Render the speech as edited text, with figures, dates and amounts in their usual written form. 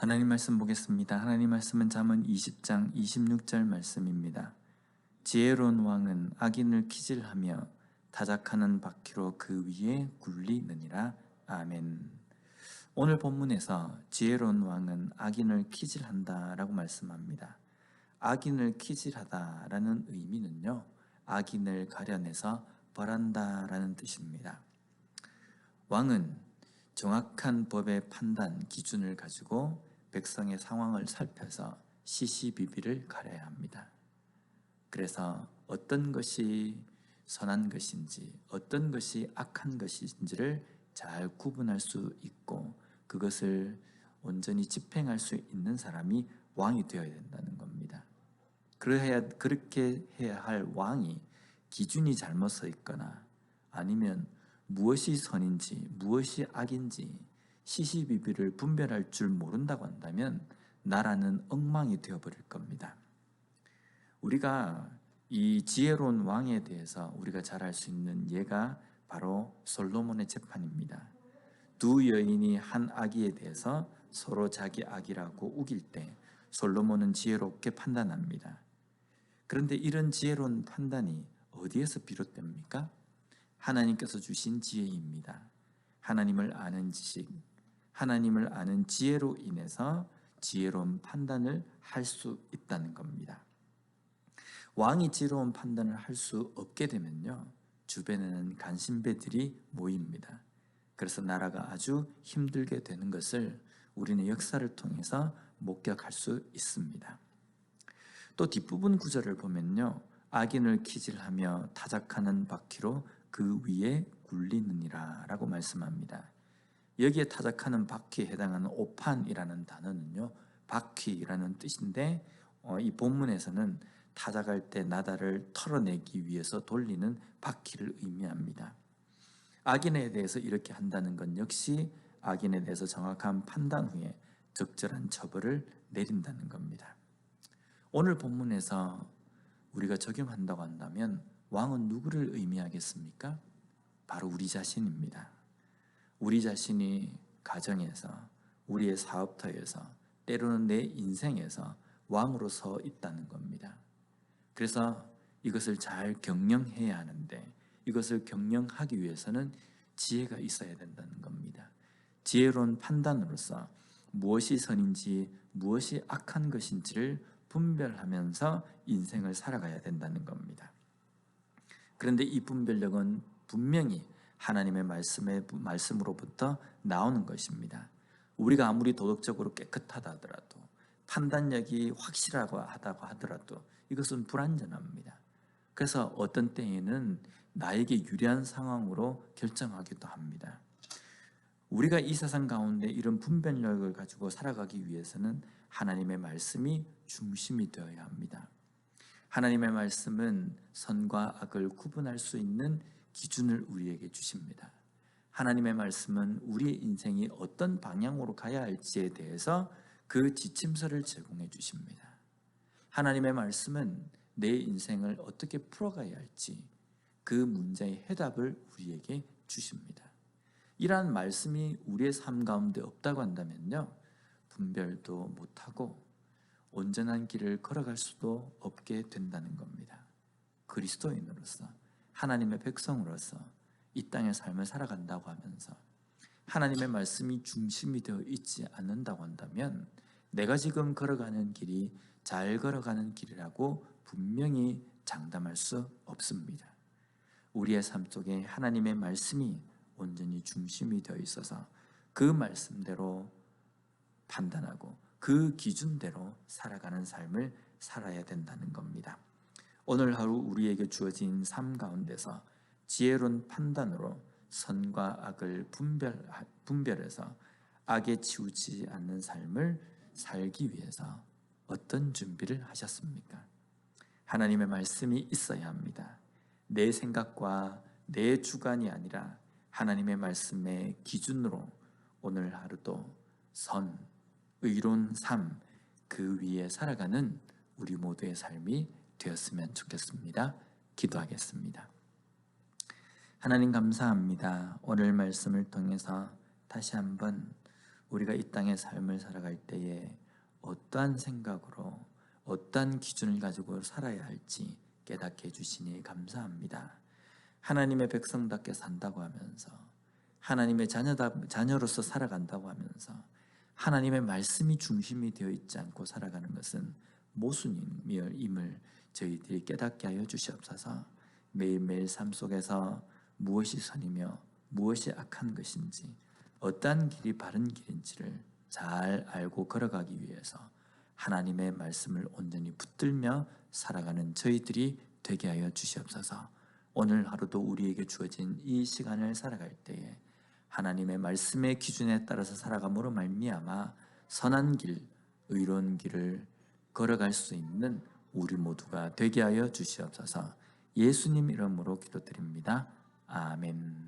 하나님 말씀 보겠습니다. 하나님 말씀은 잠언 20장 26절 말씀입니다. 지혜로운 왕은 악인을 키질하며 타작하는 바퀴로 그 위에 굴리느니라. 아멘. 오늘 본문에서 지혜로운 왕은 악인을 키질한다라고 말씀합니다. 악인을 키질하다라는 의미는요, 악인을 가려내서 벌한다라는 뜻입니다. 왕은 정확한 법의 판단 기준을 가지고 백성의 상황을 살펴서 시시비비를 가려야 합니다. 그래서 어떤 것이 선한 것인지 어떤 것이 악한 것인지를 잘 구분할 수 있고 그것을 온전히 집행할 수 있는 사람이 왕이 되어야 된다는 겁니다. 그렇게 해야 할 왕이 기준이 잘못 서 있거나 아니면 무엇이 선인지 무엇이 악인지 시시비비를 분별할 줄 모른다고 한다면 나라는 엉망이 되어버릴 겁니다. 우리가 이 지혜로운 왕에 대해서 우리가 잘 알 수 있는 예가 바로 솔로몬의 재판입니다. 두 여인이 한 아기에 대해서 서로 자기 아기라고 우길 때 솔로몬은 지혜롭게 판단합니다. 그런데 이런 지혜로운 판단이 어디에서 비롯됩니까? 하나님께서 주신 지혜입니다. 하나님을 아는 지식, 하나님을 아는 지혜로 인해서 지혜로운 판단을 할 수 있다는 겁니다. 왕이 지혜로운 판단을 할 수 없게 되면요, 주변에는 간신배들이 모입니다. 그래서 나라가 아주 힘들게 되는 것을 우리는 역사를 통해서 목격할 수 있습니다. 또 뒷부분 구절을 보면요, 악인을 키질하며 타작하는 바퀴로 그 위에 굴리느니라 라고 말씀합니다. 여기에 타작하는 바퀴에 해당하는 오판이라는 단어는요, 바퀴라는 뜻인데 이 본문에서는 타작할 때 나다를 털어내기 위해서 돌리는 바퀴를 의미합니다. 악인에 대해서 이렇게 한다는 건 역시 악인에 대해서 정확한 판단 후에 적절한 처벌을 내린다는 겁니다. 오늘 본문에서 우리가 적용한다고 한다면 왕은 누구를 의미하겠습니까? 바로 우리 자신입니다. 우리 자신이 가정에서, 우리의 사업터에서, 때로는 내 인생에서 왕으로 서 있다는 겁니다. 그래서 이것을 잘 경영해야 하는데 이것을 경영하기 위해서는 지혜가 있어야 된다는 겁니다. 지혜로운 판단으로서 무엇이 선인지 무엇이 악한 것인지를 분별하면서 인생을 살아가야 된다는 겁니다. 그런데 이 분별력은 분명히 하나님의 말씀으로부터 나오는 것입니다. 우리가 아무리 도덕적으로 깨끗하다 하더라도 판단력이 확실하다고 하더라도 이것은 불완전합니다. 그래서 어떤 때에는 나에게 유리한 상황으로 결정하기도 합니다. 우리가 이 세상 가운데 이런 분별력을 가지고 살아가기 위해서는 하나님의 말씀이 중심이 되어야 합니다. 하나님의 말씀은 선과 악을 구분할 수 있는 기준을 우리에게 주십니다. 하나님의 말씀은 우리의 인생이 어떤 방향으로 가야 할지에 대해서 그 지침서를 제공해 주십니다. 하나님의 말씀은 내 인생을 어떻게 풀어가야 할지 그 문제의 해답을 우리에게 주십니다. 이러한 말씀이 우리의 삶 가운데 없다고 한다면요, 분별도 못하고 온전한 길을 걸어갈 수도 없게 된다는 겁니다. 그리스도인으로서, 하나님의 백성으로서 이 땅의 삶을 살아간다고 하면서 하나님의 말씀이 중심이 되어 있지 않는다고 한다면 내가 지금 걸어가는 길이 잘 걸어가는 길이라고 분명히 장담할 수 없습니다. 우리의 삶 속에 하나님의 말씀이 온전히 중심이 되어 있어서 그 말씀대로 판단하고 그 기준대로 살아가는 삶을 살아야 된다는 겁니다. 오늘 하루 우리에게 주어진 삶 가운데서 지혜로운 판단으로 선과 악을 분별해서 악에 치우치지 않는 삶을 살기 위해서 어떤 준비를 하셨습니까? 하나님의 말씀이 있어야 합니다. 내 생각과 내 주관이 아니라 하나님의 말씀의 기준으로 오늘 하루도 선, 의로운 삶, 그 위에 살아가는 우리 모두의 삶이 되었으면 좋겠습니다. 기도하겠습니다. 하나님 감사합니다. 오늘 말씀을 통해서 다시 한번 우리가 이 땅의 삶을 살아갈 때에 어떠한 생각으로 어떠한 기준을 가지고 살아야 할지 깨닫게 해주시니 감사합니다. 하나님의 백성답게 산다고 하면서 하나님의 자녀로서 살아간다고 하면서 하나님의 말씀이 중심이 되어 있지 않고 살아가는 것은 모순임을 저희들이 깨닫게 하여 주시옵소서. 매일매일 삶 속에서 무엇이 선이며 무엇이 악한 것인지 어떠한 길이 바른 길인지를 잘 알고 걸어가기 위해서 하나님의 말씀을 온전히 붙들며 살아가는 저희들이 되게 하여 주시옵소서. 오늘 하루도 우리에게 주어진 이 시간을 살아갈 때에 하나님의 말씀의 기준에 따라서 살아감으로 말미암아 선한 길, 의로운 길을 걸어갈 수 있는 우리 모두가 되게 하여 주시옵소서. 예수님 이름으로 기도드립니다. 아멘.